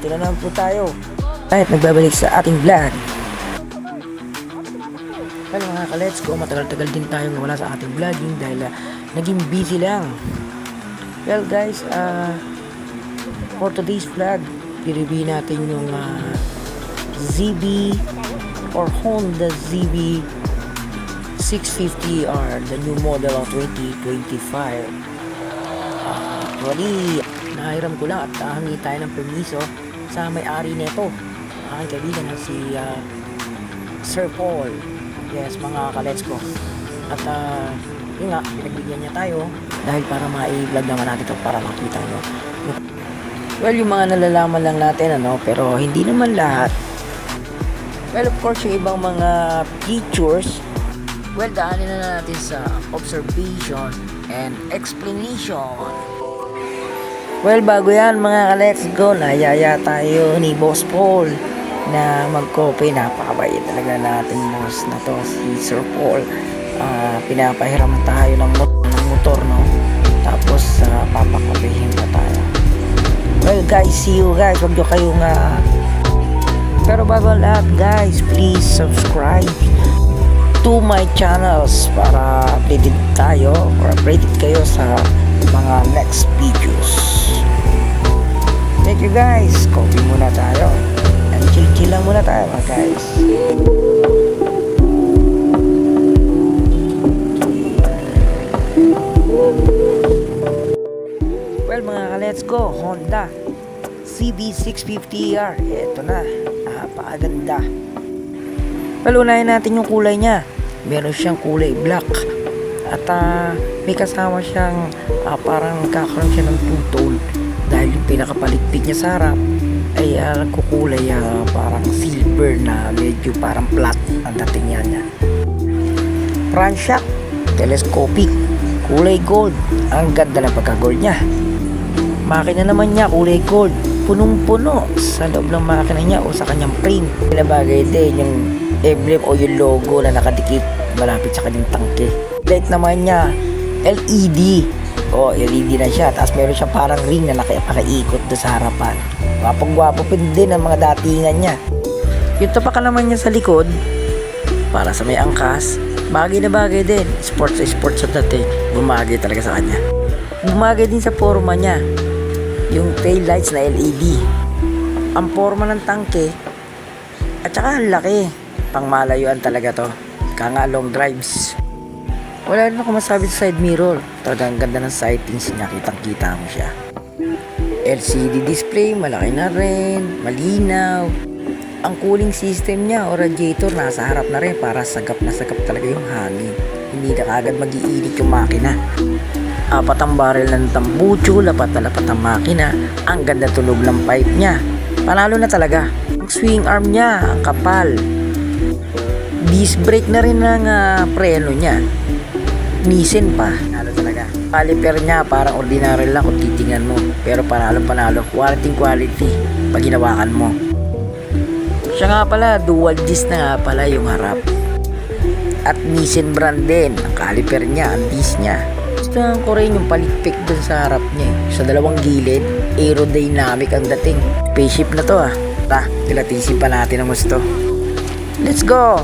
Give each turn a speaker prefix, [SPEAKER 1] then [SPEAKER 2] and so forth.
[SPEAKER 1] Dito na naman po tayo. Kahit nagbabalik sa ating vlog. Well mga ka-let's go, matagal-tagal din tayo nawala sa ating vlogging dahil naging busy lang. Well guys, for today's vlog, i-review natin yung ZB or Honda ZB 650R, the new model of 2025. Actually, nahiram ko lang at hangi tayo ng permiso sa may-ari nito, aking kaibigan na si Sir Paul. Yes, mga ka-let's go. At yun nga, pinagbigyan niya tayo dahil para ma-vlog naman natin ito para makita nyo. Well, yung mga nalalaman lang natin, pero hindi naman lahat. Well, of course, yung ibang mga features, well, daanin na natin sa observation and explanation. Well, bago yan mga ka-let's go, nayaya tayo ni Boss Paul na mag-copy. Napakabait talaga natin boss na to, si Sir Paul. Pinapahiram tayo ng motor, no? Tapos papakopihin na tayo. Well guys, see you guys. Huwag nyo kayong pero bago ang lahat guys, please subscribe to my channels para updated tayo or updated kayo sa mga next videos. Thank you guys. Coffee muna tayo and chill lang muna tayo mga guys. Well mga ka-let's go, Honda CB650R. Ito na, napakaganda. Well, unahin natin yung kulay niya. Meron siyang kulay black at may kasama siyang parang kakaroon siya ng two-tone dahil yung pinakapaligpit niya sa harap ay nagkukulay parang silver na medyo parang flat ang dating niya. Front shock telescopic, kulay gold. Ang ganda ng pagka-gold niya. Makina naman niya kulay gold, punong-puno sa loob ng makina niya o sa kanyang frame. Pinabagay din yung emblem o yung logo na nakadikit malapit sa kanyang tangke. Light naman niya LED. LED na siya. Tapos meron siya parang ring na nakaiikot doon sa harapan. Gwapong-gwapo din ang mga datingan niya. Yung tapakan naman niya sa likod para sa may angkas, bagay na bagay din. Sports sa dati. Bumagay talaga sa kanya. Bumagay din sa forma niya. Yung tail lights na LED. Ang forma ng tangke at saka ang laki. Pangmalayuan talaga to. Kanga long drives. Wala rin ako masabi sa side mirror. Talagang ganda ng sightings niya. Kitang-kita mo siya. LCD display, malaki na rin. Malinaw. Ang cooling system niya o radiator nasa harap na rin para sagap na sagap talaga yung hangin. Hindi na kagad mag-iinit yung makina. Apat ang barrel ng tambucho, lapat na lapat ang makina. Ang ganda tunog ng pipe niya. Panalo na talaga. Ang swing arm niya, ang kapal. Disc brake na rin ng preno niya. Nissin pa. Panalo talaga. Caliper niya parang ordinary lang kung titingnan mo. Pero panalo. Quality pag ginawakan mo. Siya nga pala, dual disc na nga pala yung harap. At Nissin brand din. Ang caliper niya, ang disc niya. Gusto ko rin yung palikpik dun sa harap niya. Sa dalawang gilid, aerodynamic ang dating. Spaceship na to Pilatisin pa natin ang gusto. Let's go!